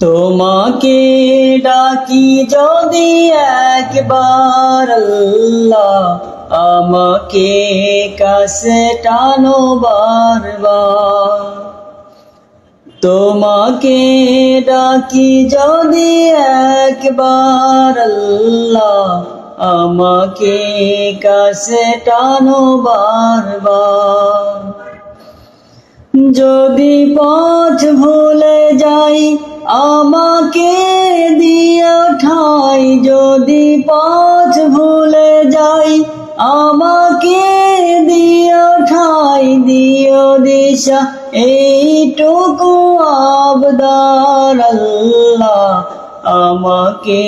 তোমাকে ডাকি যদি একবার আল্লাহ, আমাকে কাছে টানো বারবার। তোমাকে ডাকি যদি একবার আল্লাহ, আমাকে কাছে টানো বারবার। যদি পথ ভুলে যাই আমাকে দিও ঠাই, যদি পথ ভুলে যাই আমাকে দিও ঠাই, দিও দিশা এইটুকু আবদার আল্লাহ, আমাকে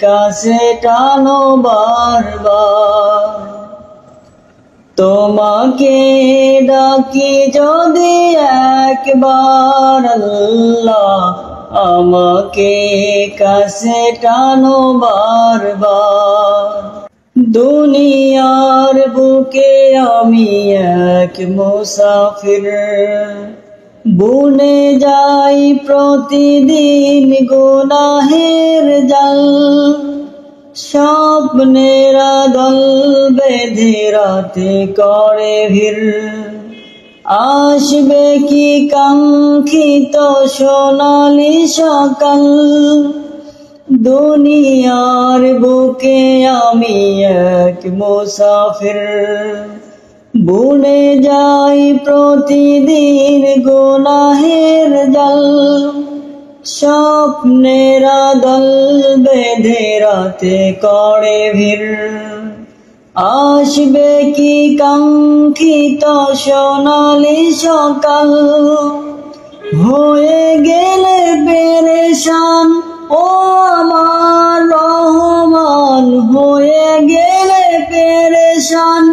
কাছে টানো বারবার। তোমাকে ডাকি যদি একবার আল্লাহ, আমাকে কাছে টানো বারবার। দুনিয়ার বুকে আমি এক মুসাফির, বুনে যাই প্রতিদিন গুনাহের জাল। স্বপ্নের দল বেঁধে রাতে করে ভিড়, আসবে কি কাঙ্ক্ষিত সোনালি সকাল। দুনিয়ার বুকে আমি এক মুসাফির, বুনে যাই প্রতিদিন গুনাহের জাল। স্বপ্নের দল বেঁধে রাতে করে ভিড়, আসবে কি কাঙ্ক্ষিত সোনালি সকাল। হয়ে গেলে পেরেশান ও আমার রহমান, হয়ে গেলে পেরেশান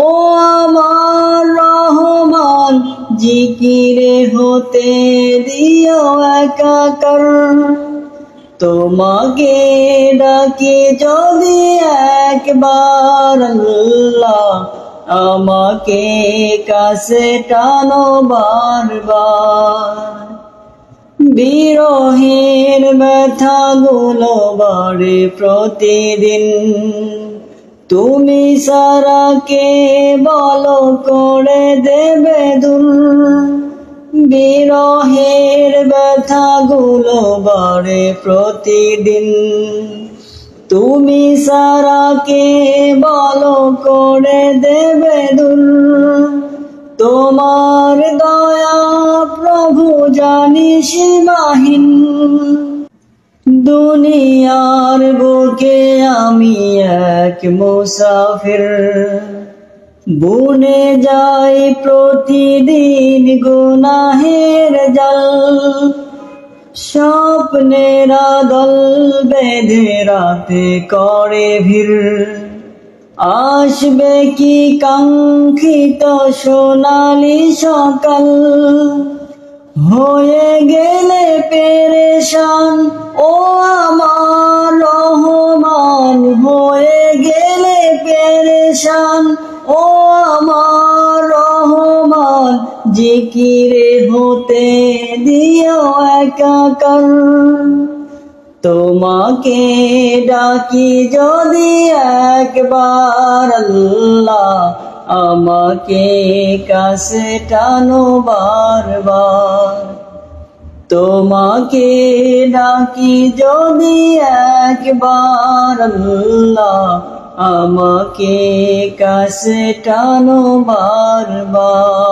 ও আমার রহমান। জিকিরে হতে দিও একাকার, তোমাকে ডাকি যদি একবার আল্লাহ, আমাকে কাছে টানো বারবার। বিরহের ব্যথাগুলো বাড়ে প্রতিদিন, তুমি সারা কে বলো করে দেবে দূর। বিরহের ব্যথাগুলো বাড়ে প্রতিদিন, তুমি সারা কে বলো করে দেবে দূর। তোমার দয়া প্রভু জানি সীমাহীন, দুনিয়ার বুকে আমি এক মুসাফির, বুনে যাই প্রতিদিন গুনাহের জাল। স্বপ্নের দল বেঁধে রাতে করে ভিড়, আসবে কি কাঙ্ক্ষিত সোনালি সকাল। হয়ে গেলে পেরেশান ও আমার রহমান, হয়ে গেলে পেরেশান ও আমার রহমান। জিকিরে হতে দিও একাকার, তোমাকে ডাকি যদি একবার আল্লাহ, আমাকে কাছে টানো বারবার। তোমাকে ডাকি যদি একবার আল্লাহ, আমাকে কাছে টানো বারবার।